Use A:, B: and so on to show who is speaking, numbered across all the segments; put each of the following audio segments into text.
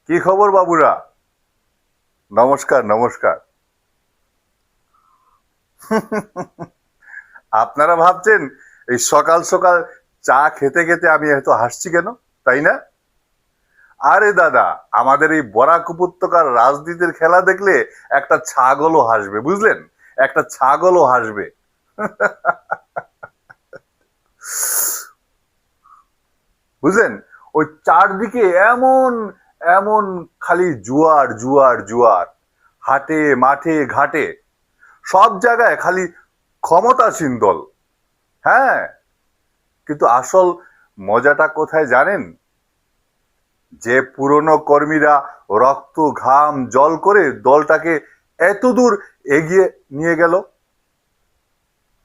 A: কি খবর বাবুরা? নমস্কার নমস্কার। আপনারা ভাবছেন এই সকাল সকাল চা খেতে খেতে আমি এত হাসছি কেন, তাই না? আরে দাদা, আমাদের এই বরাক উপত্যকার রাজনীতির খেলা দেখলে একটা ছাগলও হাসবে, বুঝলেন? একটা ছাগলও হাসবে। বুঝলেন? ওই চারদিকে এমন এমন খালি জুয়ার জুয়ার জুয়ার, হাটে মাঠে ঘাটে সব জায়গায় খালি ক্ষমতাসীন দল। হ্যাঁ, কিন্তু আসল মজাটা কোথায় জানেন? যে পুরনো কর্মীরা রক্ত ঘাম জল করে দলটাকে এত দূর এগিয়ে নিয়ে গেল,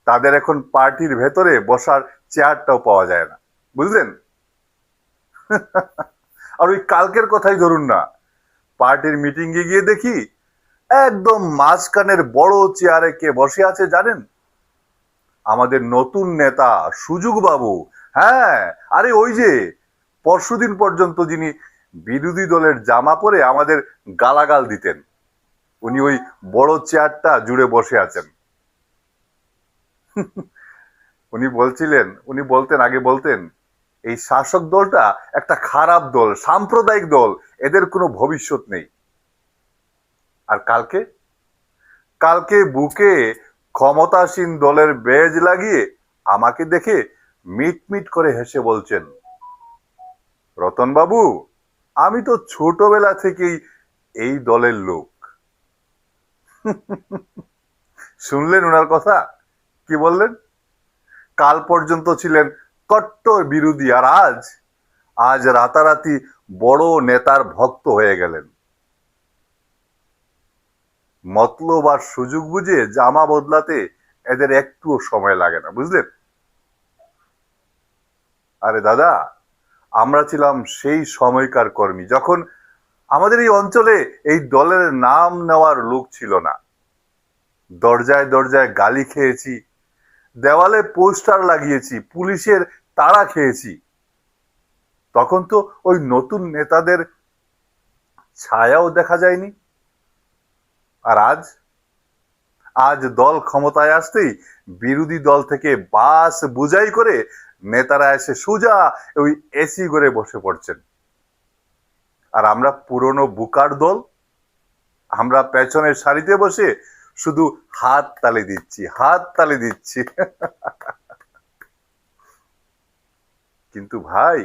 A: তাদের এখন পার্টির ভেতরে বসার চেয়ারটাও পাওয়া যায় না, বুঝলেন? আর ওই কালকের কথাই ধরুন না, পার্টির মিটিং এ গিয়ে দেখি একদম মাঝখানের বড় চেয়ারে কে বসে আছে জানেন? আমাদের নতুন নেতা সুযোগ বাবু। হ্যাঁ, আরে ওই যে পরশুদিন পর্যন্ত যিনি বিরোধী দলের জামা পরে আমাদের গালাগাল দিতেন, উনি ওই বড় চেয়ারটা জুড়ে বসে আছেন। উনি বলতেন, আগে বলতেন এই শাসক দলটা একটা খারাপ দল, সাম্প্রদায়িক দল, এদের কোনো ভবিষ্যৎ নেই। আর কালকে কালকে বুকে ক্ষমতাসীন দলের বেজ লাগিয়ে আমাকে দেখে মিট মিট করে হেসে বলছেন, রতন বাবু, আমি তো ছোটবেলা থেকেই এই দলের লোক। শুনলেন ওনার কথা? কি বললেন? কাল পর্যন্ত ছিলেন কট্টর বিরোধী, আর আজ আজ রাতারাতি বড় নেতার ভক্ত হয়ে গেলেন। মতলব আর সুযোগ বুঝে জামা বদলাতে এদের একটুও সময় লাগে না, বুঝলেন? আরে দাদা, আমরা ছিলাম সেই সময়কার কর্মী যখন আমাদের এই অঞ্চলে এই দলের নাম নেওয়ার লোক ছিল না। দরজায় দরজায় গালি খেয়েছি, দেওয়ালে পোস্টার লাগিয়েছি, পুলিশের তাড়া খেয়েছি। তখন তো ওই নতুন নেতাদের ছায়াও দেখা যায়নি। আর আজ আজ দল ক্ষমতায় আসতেই বিরোধী দল থেকে বাস বুঝাই করে নেতারা এসে সোজা ওই এসি করে বসে পড়ছেন। আর আমরা পুরনো বুকার দল, আমরা পেছনের সারিতে বসে শুধু হাত তালি দিচ্ছি, হাত তালি দিচ্ছি। কিন্তু ভাই,